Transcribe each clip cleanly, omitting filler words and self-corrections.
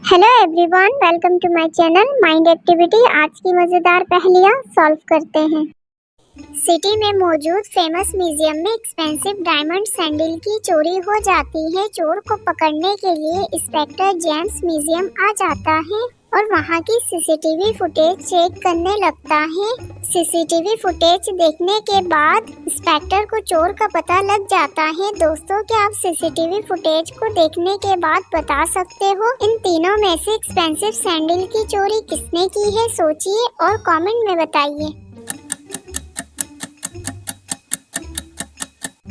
Hello everyone, welcome to my channel mind activity. आज की मज़ेदार पहेलियाँ सॉल्व करते हैं। सिटी में मौजूद फेमस म्यूजियम में एक्सपेंसिव डायमंड सैंडल की चोरी हो जाती है। चोर को पकड़ने के लिए इंस्पेक्टर जेम्स म्यूजियम आ जाता है और वहाँ की सीसीटीवी फुटेज चेक करने लगता है। सीसीटीवी फुटेज देखने के बाद इंस्पेक्टर को चोर का पता लग जाता है। दोस्तों, क्या आप सीसीटीवी फुटेज को देखने के बाद बता सकते हो इन तीनों में से एक्सपेंसिव सैंडल की चोरी किसने की है? सोचिए और कमेंट में बताइए।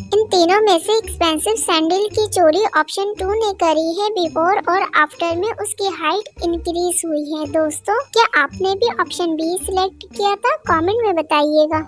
इन तीनों में से एक्सपेंसिव सैंडल की चोरी ऑप्शन 2 ने करी है। बिफोर और आफ्टर में उसकी हाइट इंक्रीज हुई है। दोस्तों, क्या आपने भी ऑप्शन बी सिलेक्ट किया था? कमेंट में बताइएगा।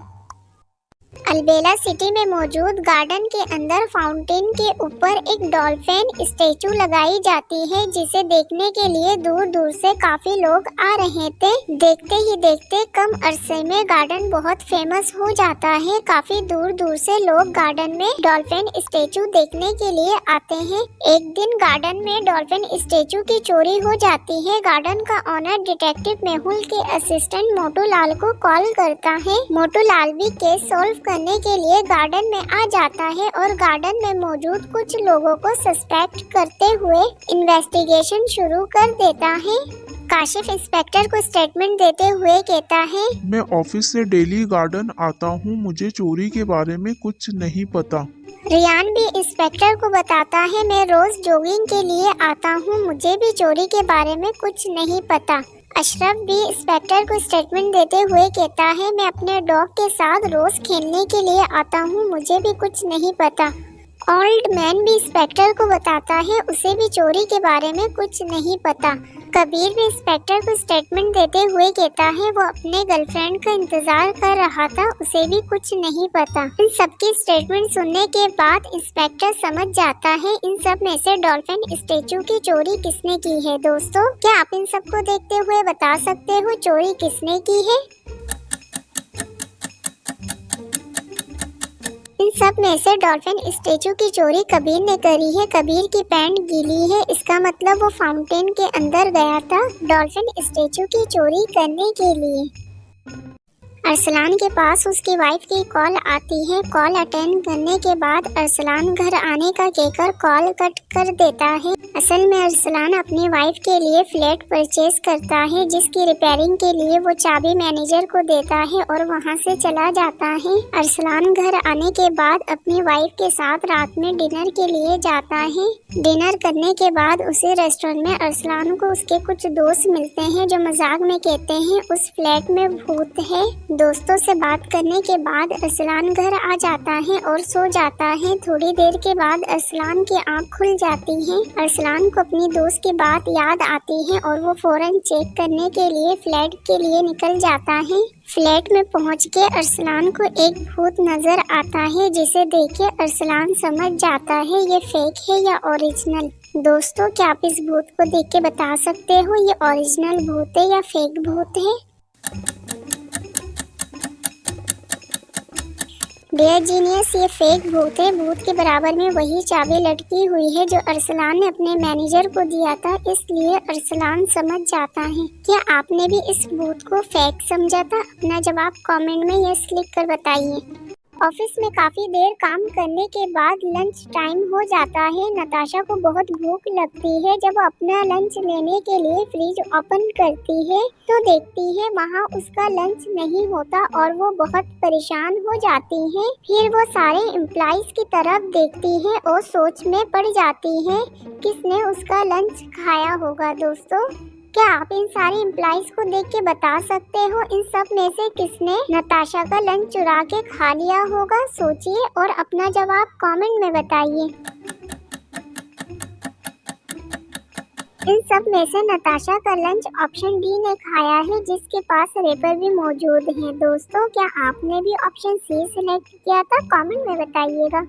अलबेला सिटी में मौजूद गार्डन के अंदर फाउंटेन के ऊपर एक डॉल्फिन स्टैचू लगाई जाती है, जिसे देखने के लिए दूर दूर से काफी लोग आ रहे थे। देखते ही देखते कम अरसे में गार्डन बहुत फेमस हो जाता है। काफी दूर दूर से लोग गार्डन में डॉल्फिन स्टैचू देखने के लिए आते हैं। एक दिन गार्डन में डॉल्फिन स्टैचू की चोरी हो जाती है। गार्डन का ओनर डिटेक्टिव मेहुल के असिस्टेंट मोटू लाल को कॉल करता है। मोटू लाल भी केस सॉल्व करने के लिए गार्डन में आ जाता है और गार्डन में मौजूद कुछ लोगों को सस्पेक्ट करते हुए इन्वेस्टिगेशन शुरू कर देता है। काशिफ इंस्पेक्टर को स्टेटमेंट देते हुए कहता है, मैं ऑफिस से डेली गार्डन आता हूँ, मुझे चोरी के बारे में कुछ नहीं पता। रियान भी इंस्पेक्टर को बताता है, मैं रोज जॉगिंग के लिए आता हूँ, मुझे भी चोरी के बारे में कुछ नहीं पता। अशरफ भी इंस्पेक्टर को स्टेटमेंट देते हुए कहता है, मैं अपने डॉग के साथ रोज खेलने के लिए आता हूँ, मुझे भी कुछ नहीं पता। ओल्ड मैन भी इंस्पेक्टर को बताता है, उसे भी चोरी के बारे में कुछ नहीं पता। कबीर भी इंस्पेक्टर को स्टेटमेंट देते हुए कहता है, वो अपने गर्लफ्रेंड का इंतजार कर रहा था, उसे भी कुछ नहीं पता। इन सबकी स्टेटमेंट सुनने के बाद इंस्पेक्टर समझ जाता है इन सब में से डॉल्फिन स्टैचू की चोरी किसने की है। दोस्तों, क्या आप इन सबको देखते हुए बता सकते हो चोरी किसने की है? इन सब में से डॉल्फिन स्टैचू की चोरी कबीर ने करी है। कबीर की पैंट गीली है, इसका मतलब वो फाउंटेन के अंदर गया था डॉल्फिन स्टैचू की चोरी करने के लिए। अरसलान के पास उसकी वाइफ की कॉल आती है। कॉल अटेंड करने के बाद अरसलान घर आने का कहकर कॉल कट कर देता है। असल में अरसलान अपनी वाइफ के लिए फ्लैट परचेज करता है, जिसकी रिपेयरिंग के लिए वो चाबी मैनेजर को देता है और वहां से चला जाता है। अरसलान घर आने के बाद अपनी वाइफ के साथ रात में डिनर के लिए जाता है। डिनर करने के बाद उसी रेस्टोरेंट में अरसलान को उसके कुछ दोस्त मिलते हैं, जो मजाक में कहते हैं उस फ्लैट में भूत है। दोस्तों से बात करने के बाद अरसलान घर आ जाता है और सो जाता है। थोड़ी देर के बाद अरसलान की आंख खुल जाती है। अरसलान को अपनी दोस्त की बात याद आती है और वो फौरन चेक करने के लिए फ्लैट के लिए निकल जाता है। फ्लैट में पहुंच के अरसलान को एक भूत नजर आता है, जिसे देख के अरसलान समझ जाता है ये फेक है या ओरिजिनल। दोस्तों, क्या आप इस भूत को देख के बता सकते हो ये ओरिजिनल भूत है या फेक भूत है? डियर जीनियस, ये फेक भूत है। भूत के बराबर में वही चाबी लटकी हुई है जो अरसलान ने अपने मैनेजर को दिया था, इसलिए अरसलान समझ जाता है। क्या आपने भी इस भूत को फेक समझा था? अपना जवाब कमेंट में यस लिख कर बताइए। ऑफिस में काफी देर काम करने के बाद लंच टाइम हो जाता है। नताशा को बहुत भूख लगती है। जब वो अपना लंच लेने के लिए फ्रिज ओपन करती है तो देखती है वहाँ उसका लंच नहीं होता और वो बहुत परेशान हो जाती है। फिर वो सारे एम्प्लॉइज की तरफ देखती है और सोच में पड़ जाती है किसने उसका लंच खाया होगा। दोस्तों, क्या आप इन सारे एम्प्लॉइज को देख के बता सकते हो इन सब में से किसने नताशा का लंच चुरा के खा लिया होगा? सोचिए और अपना जवाब कमेंट में बताइए। इन सब में से नताशा का लंच ऑप्शन डी ने खाया है, जिसके पास रेपर भी मौजूद है। दोस्तों, क्या आपने भी ऑप्शन सी सिलेक्ट किया था? कमेंट में बताइएगा।